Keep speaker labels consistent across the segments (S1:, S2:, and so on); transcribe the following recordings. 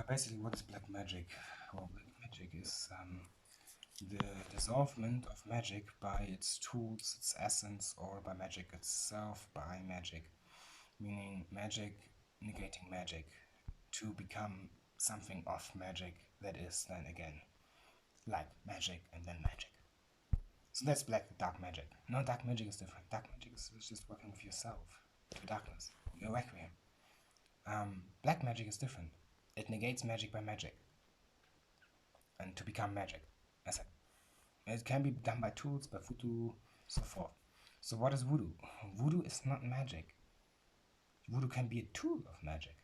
S1: Basically, what is black magic? Well, black magic is the dissolvement of magic by its tools, its essence, or by magic itself by magic. Meaning magic negating magic to become something of magic that is then again like magic and then magic. So that's dark magic. No, dark magic is different. Dark magic is just working with yourself to darkness. Your requiem. Black magic is different. It negates magic by magic. And to become magic. As it can be done by tools, by voodoo, so forth. So what is voodoo? Voodoo is not magic. Voodoo can be a tool of magic.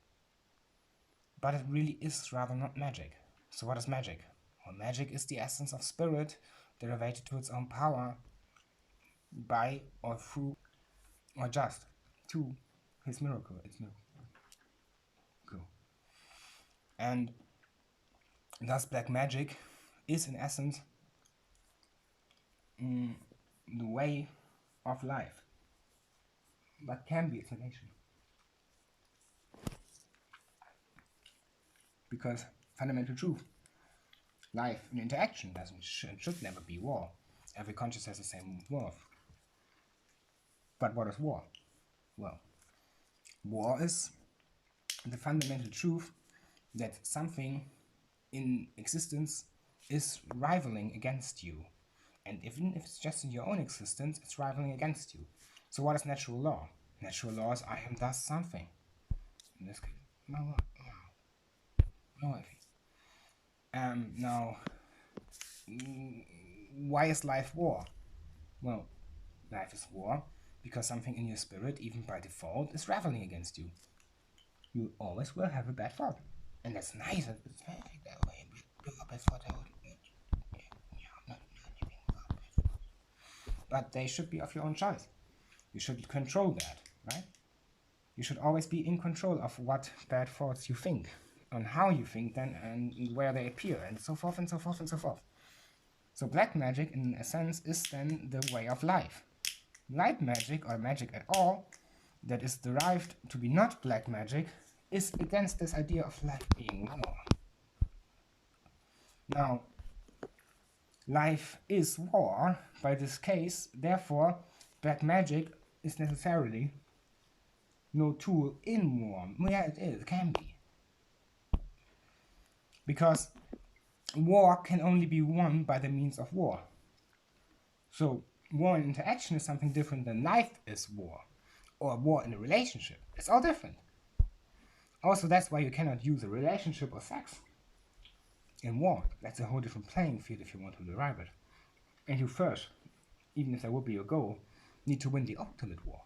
S1: But it really is rather not magic. So what is magic? Well, magic is the essence of spirit derivated to its own power by or through or just to his miracle. It's miracle. Cool. And thus black magic is in essence the way of life, but can be explanation. Because fundamental truth, life and interaction should never be war. Every conscious has the same worth. But what is war? Well, war is the fundamental truth that something in existence is rivaling against you. And even if it's just in your own existence, it's rivaling against you. So what is natural law? Natural law is I am thus something. In this case, no, now, why is life war? Well, life is war because something in your spirit, even by default, is rivaling against you. You always will have a bad thought. And that's nice. It's that way. But they should be of your own choice. You should control that, right? You should always be in control of what bad thoughts you think, on how you think them, and where they appear, and so forth and so forth and so forth. So black magic, in a sense, is then the way of life. Light magic, or magic at all, that is derived to be not black magic, is against this idea of life being war. Now, life is war by this case, therefore black magic is necessarily no tool in war. Yeah, it can be. Because war can only be won by the means of war. So war in interaction is something different than life is war, or war in a relationship. It's all different. Also, that's why you cannot use a relationship or sex in war. That's a whole different playing field if you want to derive it. And you first, even if that would be your goal, need to win the ultimate war.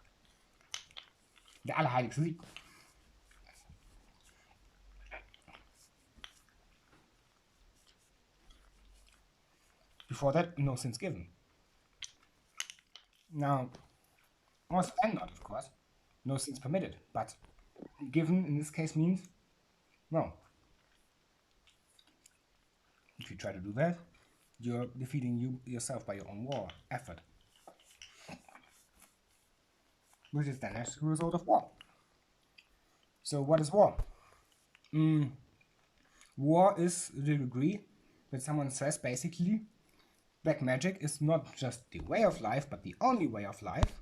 S1: The Allerheiligste Sieg. Before that, no sins given. Now, also and not, of course, no sins permitted, but given in this case means, well, if you try to do that, you're defeating yourself by your own war effort, which is then as a result of war. So what is war? War is the degree that someone says basically black magic is not just the way of life, but the only way of life.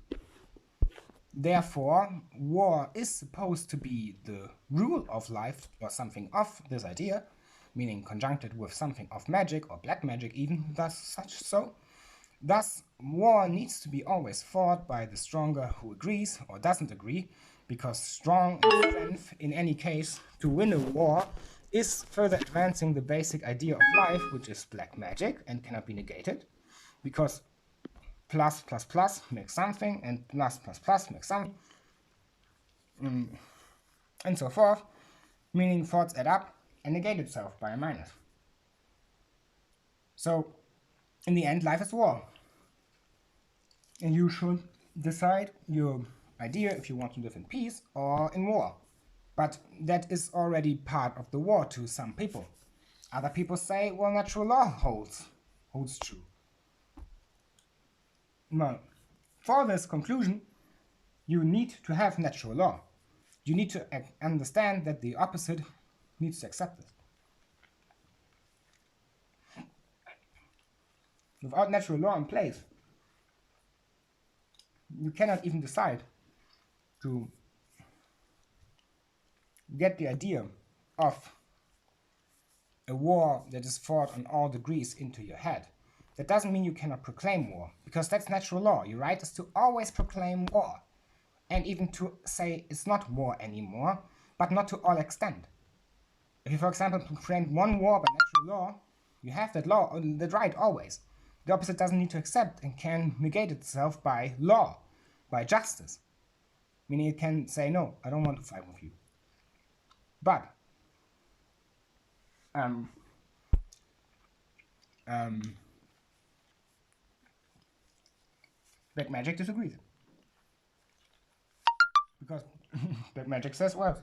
S1: Therefore, war is supposed to be the rule of life, or something of this idea, meaning conjuncted with something of magic, or black magic even, Thus, war needs to be always fought by the stronger who agrees or doesn't agree, because strong and strength, in any case, to win a war, is further advancing the basic idea of life, which is black magic and cannot be negated, because plus plus plus makes something, and plus plus plus makes something, and so forth, meaning thoughts add up and negate itself by a minus. So, in the end, life is war. And you should decide your idea if you want to live in peace or in war. But that is already part of the war to some people. Other people say, well, natural law holds true. Well, for this conclusion, you need to have natural law. You need to understand that the opposite needs to accept this. Without natural law in place, you cannot even decide to get the idea of a war that is fought on all degrees into your head. That doesn't mean you cannot proclaim war, because that's natural law. Your right is to always proclaim war, and even to say it's not war anymore, but not to all extent. If you, for example, proclaim one war by natural law, you have that law, that right always. The opposite doesn't need to accept and can negate itself by law, by justice. Meaning it can say, no, I don't want to fight with you. But black magic disagrees. Because black magic says, well,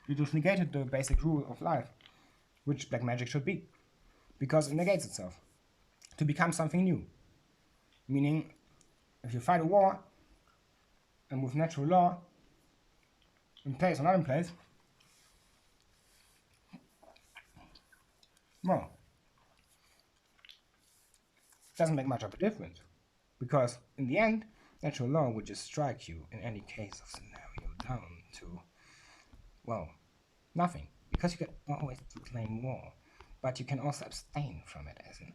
S1: you just negated the basic rule of life, which black magic should be. Because it negates itself to become something new. Meaning, if you fight a war, and with natural law, in place or not in place, well, it doesn't make much of a difference. Because in the end, natural law would just strike you in any case of scenario down to, well, nothing. Because you can always proclaim war, but you can also abstain from it, as in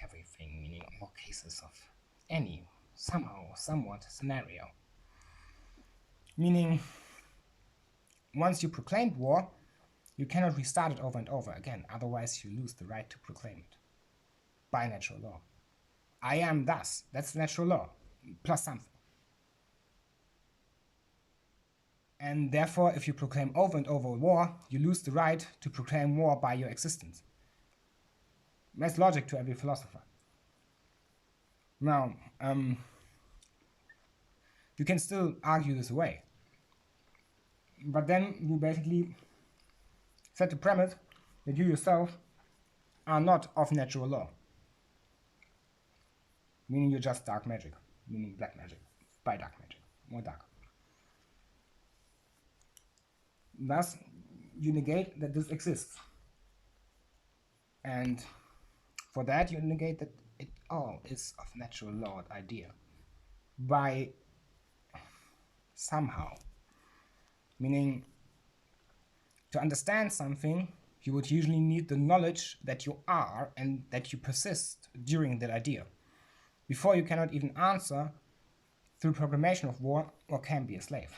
S1: everything, meaning all cases of any, somehow, somewhat scenario. Meaning, once you proclaimed war, you cannot restart it over and over again, otherwise you lose the right to proclaim it. By natural law. I am thus, that's natural law, plus something. And therefore, if you proclaim over and over war, you lose the right to proclaim war by your existence. That's logic to every philosopher. Now, you can still argue this away. But then you basically set the premise that you yourself are not of natural law. Meaning you're just dark magic, meaning black magic, by dark magic, more dark. Thus, you negate that this exists. And for that, you negate that it all is of natural law idea. By somehow. Meaning, to understand something, you would usually need the knowledge that you are and that you persist during that idea. Before you cannot even answer through proclamation of war or can be a slave.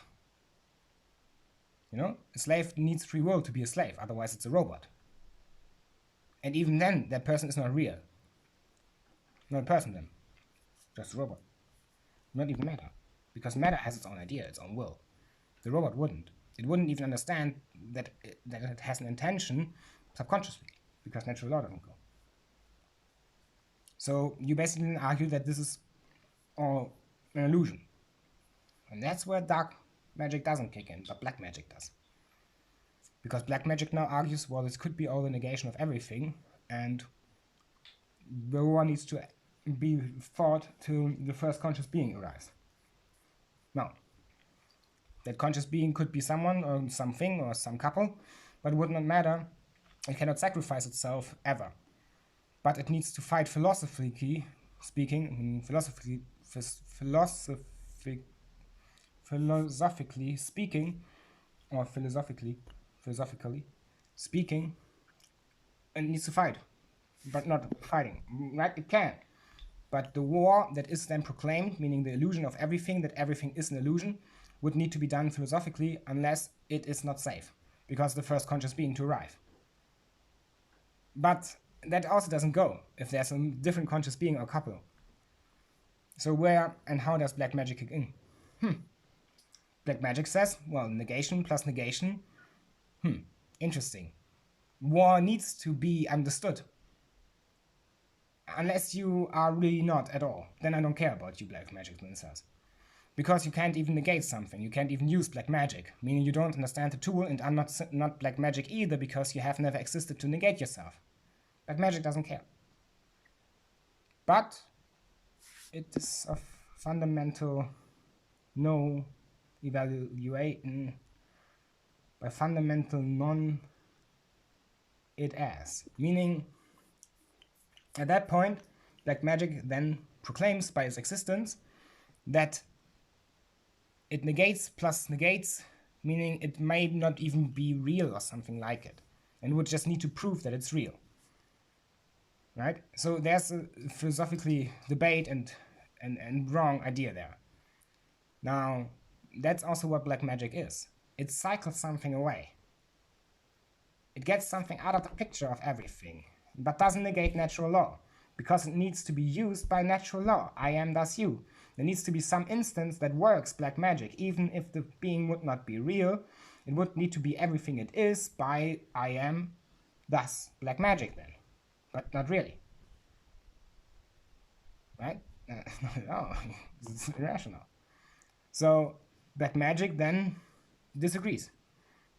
S1: You know, a slave needs free will to be a slave, otherwise it's a robot. And even then, that person is not real. Not a person then, just a robot. Not even matter, because matter has its own idea, its own will. The robot wouldn't. It wouldn't even understand that it has an intention subconsciously, because natural law doesn't go. So you basically argue that this is all an illusion. And that's where dark magic doesn't kick in, but black magic does. Because black magic now argues, well, this could be all the negation of everything, and the war needs to be fought till the first conscious being arrives. Now, that conscious being could be someone or something or some couple, but it would not matter. It cannot sacrifice itself ever. But it needs to fight philosophically speaking, philosophically speaking, or philosophically speaking, it needs to fight, but not fighting. Right? It can. But the war that is then proclaimed, meaning the illusion of everything, that everything is an illusion, would need to be done philosophically unless it is not safe, because the first conscious being to arrive. But that also doesn't go if there's a different conscious being or couple. So where and how does black magic kick in? Black magic says, well, negation plus negation. Interesting. War needs to be understood. Unless you are really not at all, then I don't care about you black magic says. Because you can't even negate something, you can't even use black magic, meaning you don't understand the tool, and I'm not black magic either because you have never existed to negate yourself. Black magic doesn't care. But it is of fundamental no evaluation by fundamental it as. Meaning, at that point, black magic then proclaims by its existence that it negates plus negates, meaning it may not even be real or something like it, and would just need to prove that it's real. Right? So there's a philosophically debate and wrong idea there. Now, that's also what black magic is. It cycles something away. It gets something out of the picture of everything, but doesn't negate natural law, because it needs to be used by natural law. I am thus you. There needs to be some instance that works black magic, even if the being would not be real. It would need to be everything it is by I am thus black magic then, but not really. Right? No, it's irrational. So black magic then disagrees.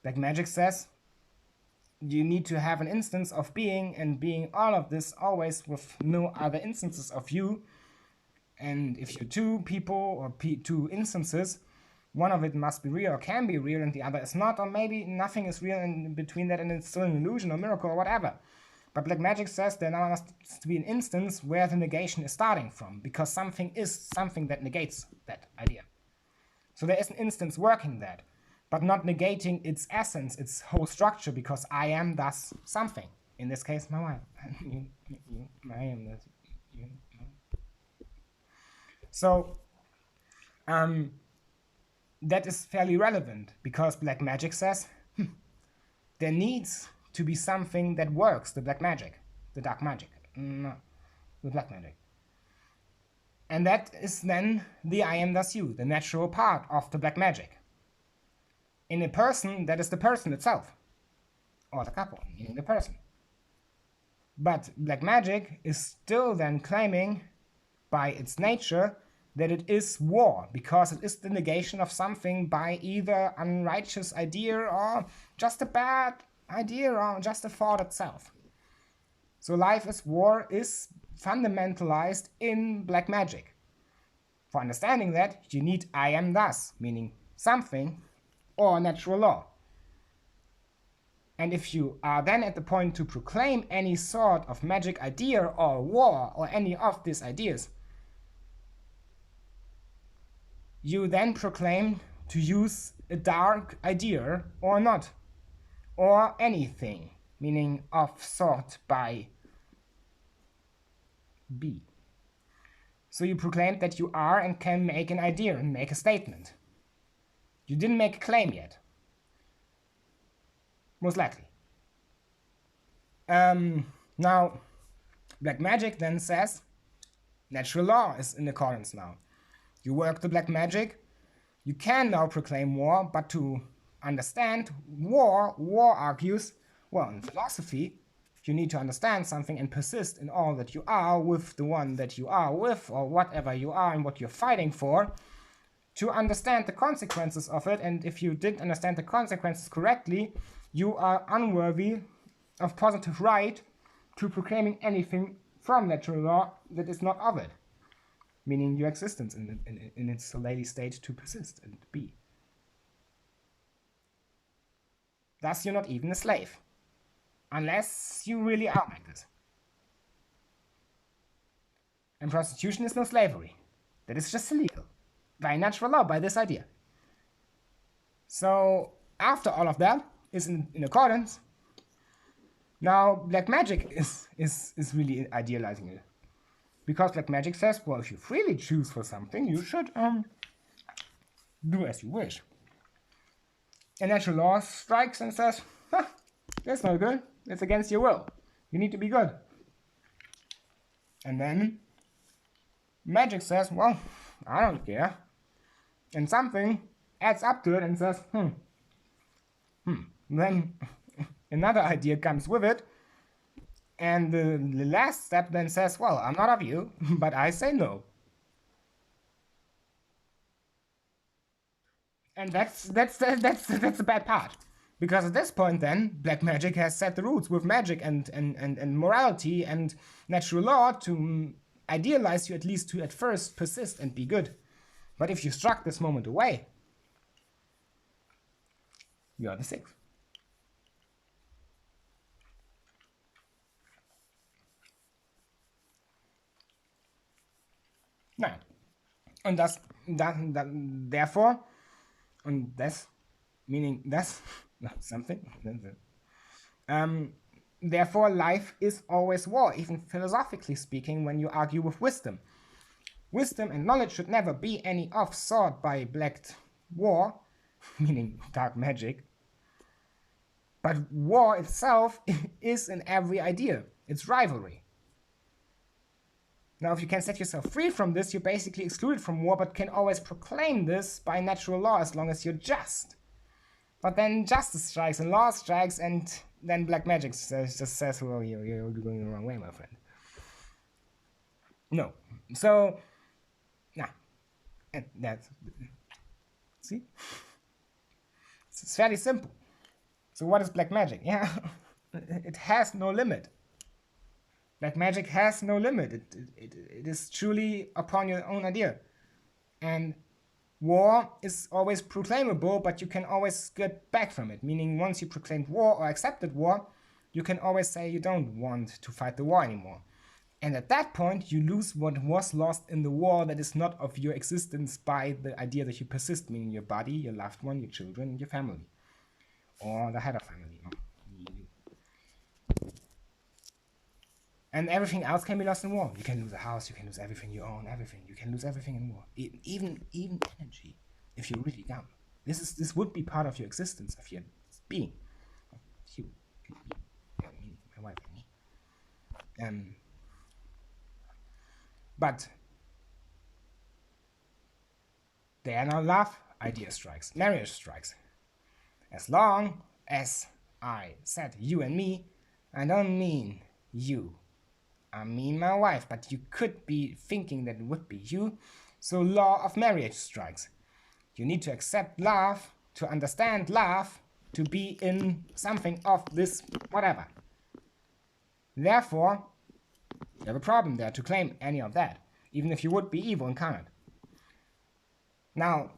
S1: Black magic says you need to have an instance of being, and being all of this always with no other instances of you. And if you're two people or two instances, one of it must be real or can be real and the other is not, or maybe nothing is real in between that and it's still an illusion or miracle or whatever. But black magic says there now must be an instance where the negation is starting from, because something is something that negates that idea. So there is an instance working that, but not negating its essence, its whole structure, because I am thus something. In this case, my wife. I am this. So that is fairly relevant, because black magic says there needs to be something that works, the black magic, the dark magic, no, the black magic. And that is then the I am thus you, the natural part of the black magic. In a person, that is the person itself, or the couple, meaning the person. But black magic is still then claiming by its nature that it is war, because it is the negation of something by either unrighteous idea or just a bad idea or just a thought itself. So life as war is fundamentalized in black magic. For understanding that, you need I am thus, meaning something, or natural law. And if you are then at the point to proclaim any sort of magic idea or war or any of these ideas, you then proclaim to use a dark idea or not, or anything, meaning of sort by B. So you proclaim that you are and can make an idea and make a statement. You didn't make a claim yet. Most likely. Now, black magic then says natural law is in accordance now. You work the black magic, you can now proclaim war, but to understand war argues, well, in philosophy, you need to understand something and persist in all that you are with the one that you are with, or whatever you are and what you're fighting for, to understand the consequences of it. And if you didn't understand the consequences correctly, you are unworthy of positive right to proclaiming anything from natural law that is not of it, meaning your existence in its lady state to persist and be. Thus, you're not even a slave, unless you really are like this. And prostitution is no slavery. That is just illegal, by natural law, by this idea. So, after all of that is in accordance, now black magic is really idealizing it. Because black magic says, well, if you freely choose for something, you should do as you wish. And natural law strikes and says, that's not good. It's against your will. You need to be good. And then magic says, well, I don't care. And something adds up to it and says, Then another idea comes with it. And the last step then says, well, I'm not of you, but I say no. And that's the bad part. Because at this point then, black magic has set the rules with magic and morality and natural law to idealize you, at least to at first persist and be good. But if you struck this moment away, you are the sixth. Nein. Und therefore, und das, meaning that's something, um, therefore life is always war, even philosophically speaking, when you argue with wisdom. Wisdom and knowledge should never be any of sought by black war, meaning dark magic. But war itself is in every idea. It's rivalry. Now, if you can set yourself free from this, you're basically excluded from war, but can always proclaim this by natural law as long as you're just. But then justice strikes and law strikes, and then black magic just says, well, you're going the wrong way, my friend. No. So, nah. And that's, see? It's fairly simple. So what is black magic? Yeah, it has no limit. Black magic has no limit. It is truly upon your own idea. And war is always proclaimable, but you can always get back from it. Meaning once you proclaimed war or accepted war, you can always say you don't want to fight the war anymore. And at that point, you lose what was lost in the war that is not of your existence by the idea that you persist, meaning your body, your loved one, your children, and your family. Or the head of family. And everything else can be lost in war. You can lose a house, you can lose everything you own, everything. You can lose everything in war. Even energy, if you're really dumb. This would be part of your existence, of your being. Of you. My wife and me. But there are now love idea strikes, marriage strikes. As long as I said you and me, I don't mean you. I mean my wife, but you could be thinking that it would be you. So law of marriage strikes. You need to accept love, to understand love, to be in something of this whatever. Therefore, you have a problem there to claim any of that, even if you would be evil incarnate. Now,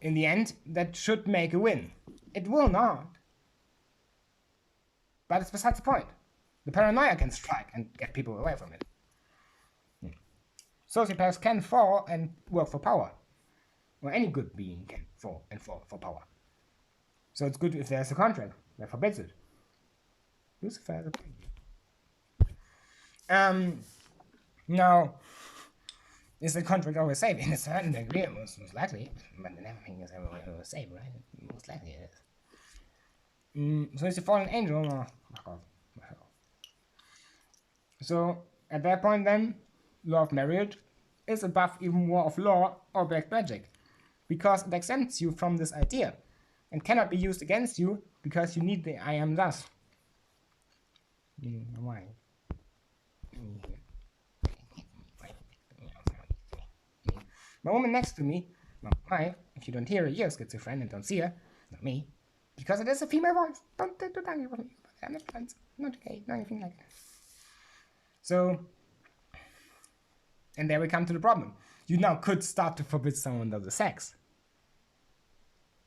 S1: in the end, that should make a win. It will not. But it's besides the point. The paranoia can strike and get people away from it. Sociopaths can fall and work for power. Or any good being can fall and fall for power. So it's good if there's a contract that forbids it. Lucifer is a baby. Now, is the contract always safe? In a certain degree, most likely. But everything is ever safe, right? Most likely it is. So is the fallen angel? Oh, fuck off. So at that point then, law of marriage is above even war of law or black magic, because it exempts you from this idea and cannot be used against you because you need the I am thus. Why? My woman next to me, not my, if you don't hear her, you're schizophrenic and don't see her, not me, because it is a female voice. Don't argue with me. I'm not trans, not gay, not anything like that. So, and there we come to the problem. You now could start to forbid someone the sex.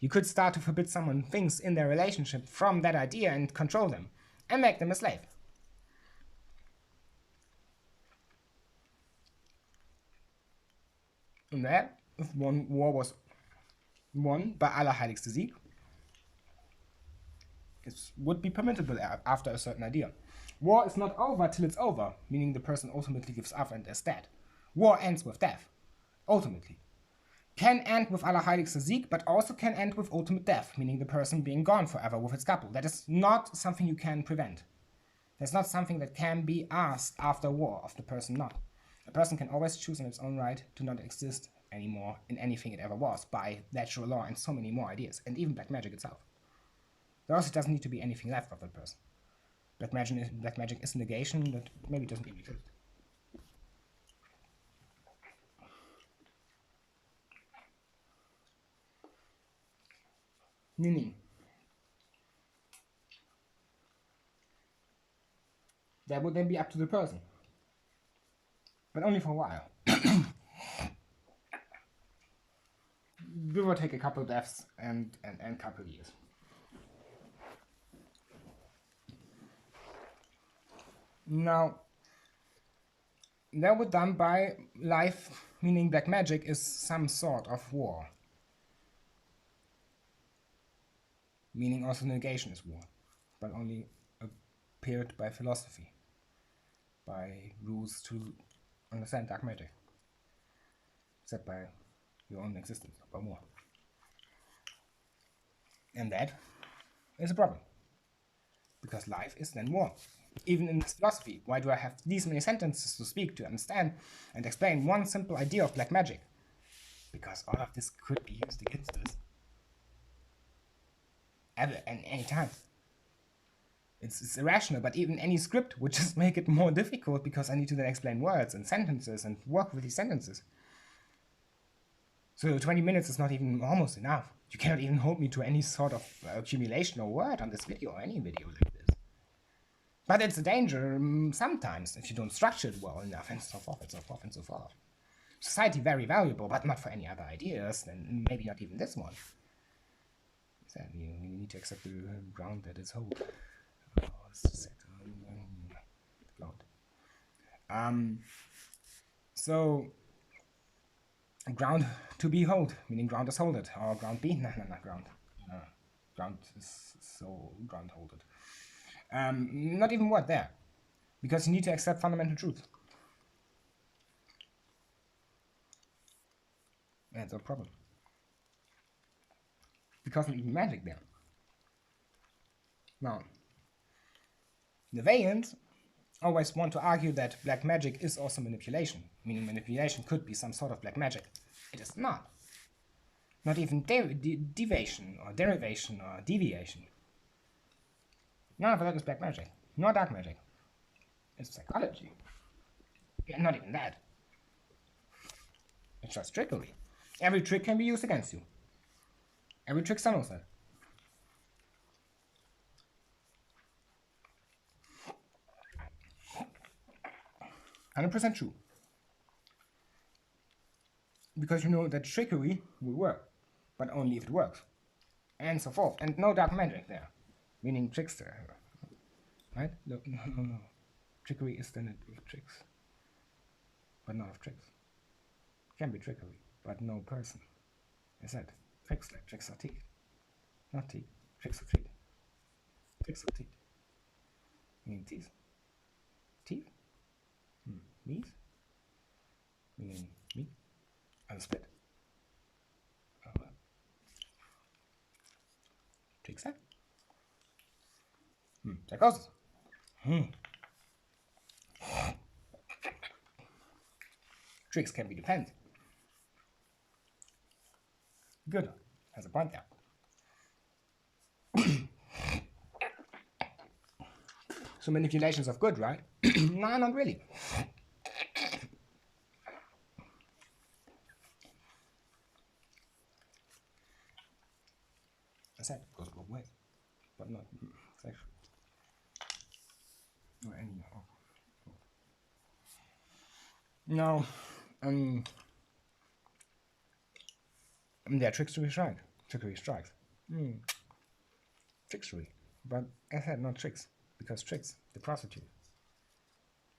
S1: You could start to forbid someone things in their relationship from that idea and control them and make them a slave. And that, if one war was won by Allerheiligste Sieg, it would be permissible after a certain idea. War is not over till it's over, meaning the person ultimately gives up and is dead. War ends with death, ultimately. Can end with Allerheiligste Sieg, but also can end with ultimate death, meaning the person being gone forever with its couple. That is not something you can prevent. That's not something that can be asked after war of the person not. A person can always choose on its own right to not exist anymore in anything it ever was by natural law and so many more ideas, and even black magic itself. There also doesn't need to be anything left of that person. Black magic is negation that maybe doesn't even exist. Meaning, that would then be up to the person. But only for a while. We will take a couple deaths and couple years. Now, That would done by life, meaning black magic is some sort of war. Meaning also negation is war, but only appeared by philosophy, by rules to understand dark magic, set by your own existence, by more. And that is a problem, because life is then war. Even in this philosophy, why do I have these many sentences to speak to understand and explain one simple idea of black magic? Because all of this could be used against us ever and any time. It's irrational, but even any script would just make it more difficult, because I need to then explain words and sentences and work with these sentences. So 20 minutes is not even almost enough. You cannot even hold me to any sort of accumulation or word on this video or any video like this. But it's a danger sometimes if you don't structure it well enough, and so forth and so forth and so forth. Society very valuable, but not for any other ideas, and maybe not even this one. Sadly, we need to accept the ground that is hold. So ground to be hold, meaning ground is holded, or ground be, no, ground. Ground is so ground holded. Not even word there, because you need to accept fundamental truth. That's a problem, because not even magic there. Now, the Vayans always want to argue that black magic is also manipulation, meaning manipulation could be some sort of black magic. It is not. Not even deviation or derivation or deviation. None of that is black magic, nor dark magic. It's psychology. Yeah, not even that. It's just trickery. Every trick can be used against you. Every trickster knows that. %100% true. Because you know that trickery will work, but only if it works. And so forth. And no dark magic there. Meaning trickster. Right? No. Trickery is then of tricks. But not of tricks. Can be trickery, but no person. I said, tricks like tricks of teeth. Not teeth. Tricks of teeth. Tricks of teeth. Meaning teeth. Teeth? Meat? Meaning meat? And split. Trickster? Psychosis. Tricks can be defended. Good. Has a point there. So manipulations of good, right? No, not really. I said it goes both ways, but not sexual. Or any. No, yeah, trickery strikes. Trickery strikes. Trickery, but I said not tricks, because tricks, the prostitute.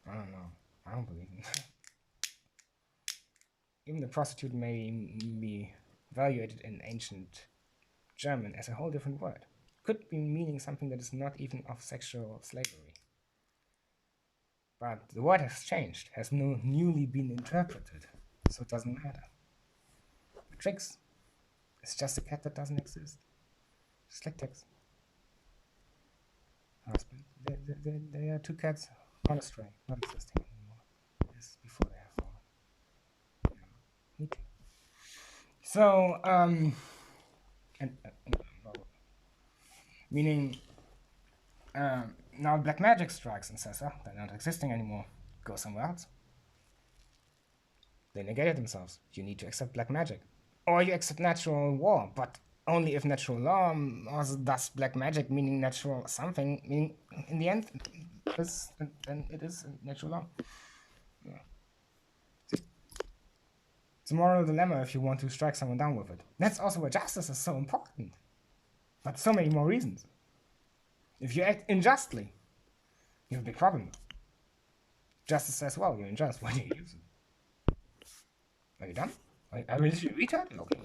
S1: I don't know. I don't believe in that. Even the prostitute may be evaluated in ancient German as a whole different word. Could be meaning something that is not even of sexual slavery. But the word has changed, has newly been interpreted, so it doesn't matter. But tricks, it's just a cat that doesn't exist. Just like ticks. Husband. They are two cats on a stray, not existing anymore. Yes, before they have fallen. Yeah, me too. So, meaning, now black magic strikes and says, they're not existing anymore. Go somewhere else. They negated themselves. You need to accept black magic. Or you accept natural law, but only if natural law, or thus black magic, meaning natural something, meaning in the end, then it is natural law. Yeah. It's a moral dilemma if you want to strike someone down with it. That's also why justice is so important. But so many more reasons. If you act unjustly, you have a big problem. Justice says, well, you're unjust. Why do you use it? Are you done? Are you literally retard? Okay.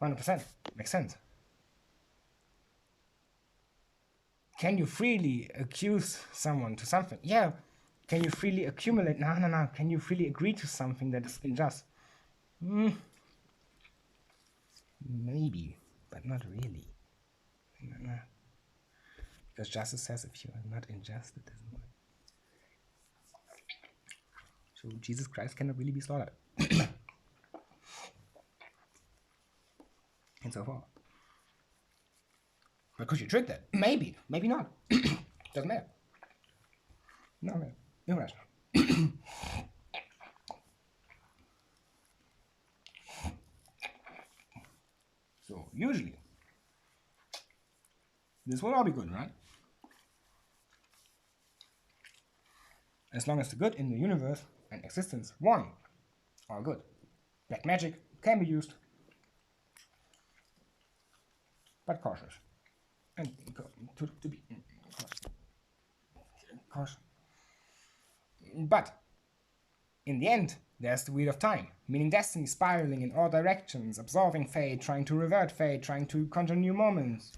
S1: 100%. Makes sense. Can you freely accuse someone to something? Yeah. Can you freely accumulate? No. Can you freely agree to something that is unjust? Maybe, but not really. No. Because justice says if you are not unjust, it doesn't work. So Jesus Christ cannot really be slaughtered. And so forth. But could you trick that? Maybe. Maybe not. Doesn't matter. No. Irrational. So usually, this will all be good, right? As long as the good in the universe and existence won, all good. Black magic can be used, but cautious. And to be cautious. But in the end, there's the wheel of time, meaning destiny spiraling in all directions, absorbing fate, trying to revert fate, trying to conjure new moments.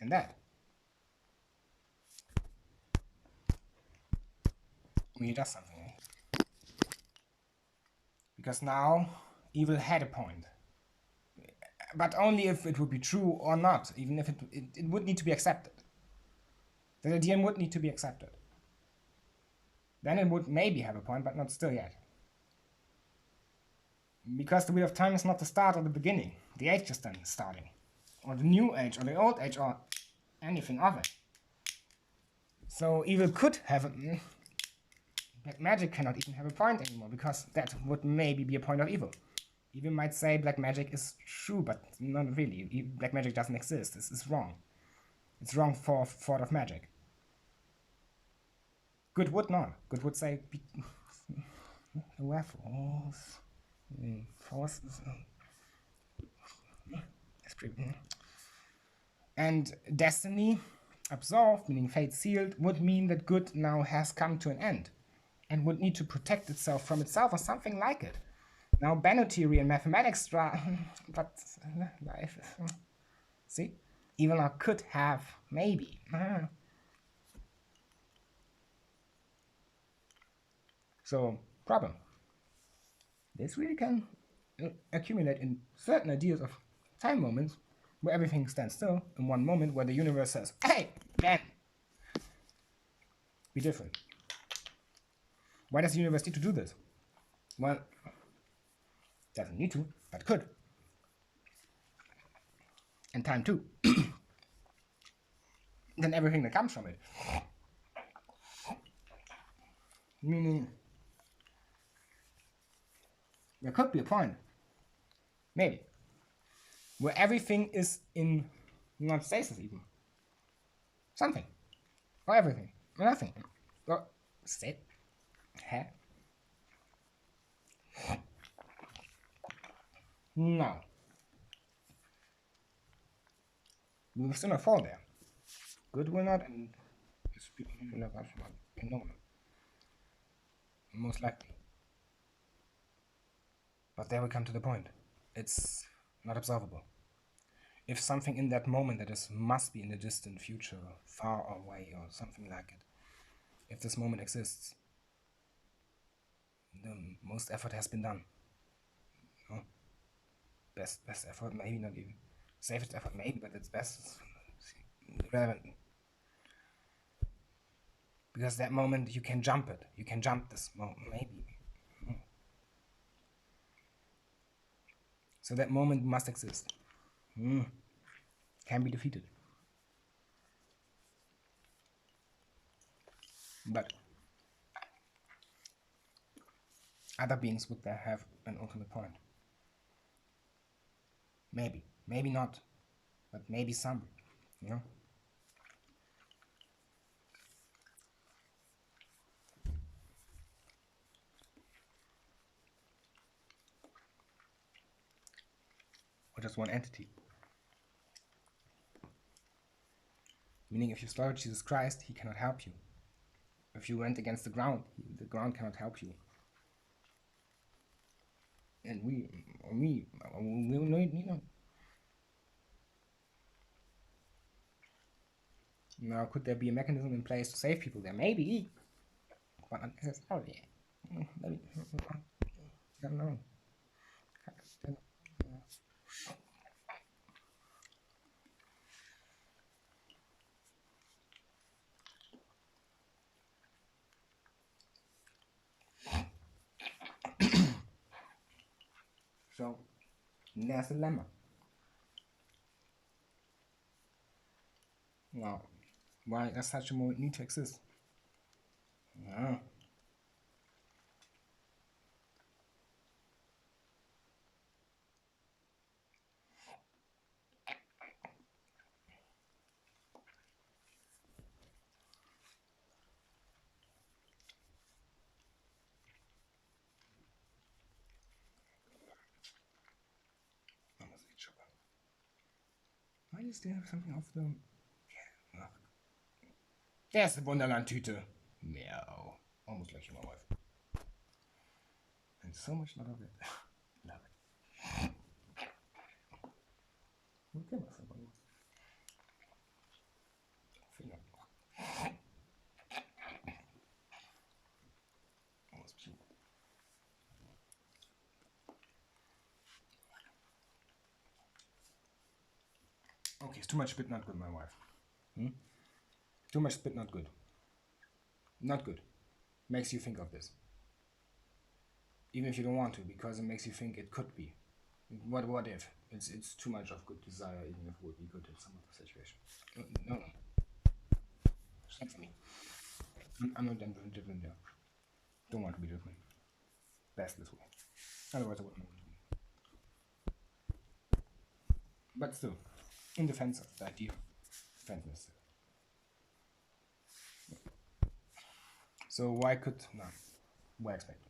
S1: And that. We adjust something. Because now evil had a point. But only if it would be true or not, even if it would need to be accepted. The idea would need to be accepted. Then it would maybe have a point, but not still yet. Because the wheel of time is not the start or the beginning. The age is then starting. Or the new age, or the old age, or anything of it. So evil could have a... Black magic cannot even have a point anymore, because that would maybe be a point of evil. Evil might say black magic is true, but not really. Black magic doesn't exist. This is wrong. It's wrong for thought of magic. Good would not. Good would say, force, forces. And destiny, absolved, meaning fate sealed, would mean that good now has come to an end, and would need to protect itself from itself or something like it. Now, Banner theory and mathematics, but life is... See? Evil now could have, maybe. So, problem. This really can accumulate in certain ideas of time moments where everything stands still, in one moment where the universe says, hey, man, be different. Why does the universe need to do this? Well, it doesn't need to, but could. And time too. Then everything that comes from it. Meaning, there could be a point, maybe, where everything is in not stasis even. Something. Or everything. Or nothing. Or state. No. We will still not fall there. Good will not, and will not phenomenon. Most likely. But there we come to the point. It's not observable. If something in that moment that is must be in the distant future, far away or something like it, if this moment exists, the most effort has been done. No? Best effort, maybe not even. Safest effort, maybe, but it's best. Relevant. Because that moment you can jump it. You can jump this moment, maybe. So that moment must exist. Can be defeated. But other beings would there have an ultimate point. Maybe. Maybe not. But maybe some. You know? Or just one entity. Meaning, if you slaughter Jesus Christ, he cannot help you. If you went against the ground cannot help you. And we now, could there be a mechanism in place to save people? There may be, but not necessarily. Maybe. I don't know. So, there's a dilemma. Now, why does such a moment need to exist? Yeah. Why does there have something off the... Yeah. There's the Wunderland-Tüte. Meow. Almost like my wife. And so much love of it. Love it. Okay, Finger. Almost pure. Okay, it's too much spit, not good, my wife. Too much spit, not good. Not good. Makes you think of this. Even if you don't want to, because it makes you think it could be. What if? It's too much of good desire, even if it would be good in some other situation. No. Stand for me. I'm not different there. Don't want to be different. Best this way. Otherwise I wouldn't want to be. But still, in defense of the idea, defense necessary. So why expect?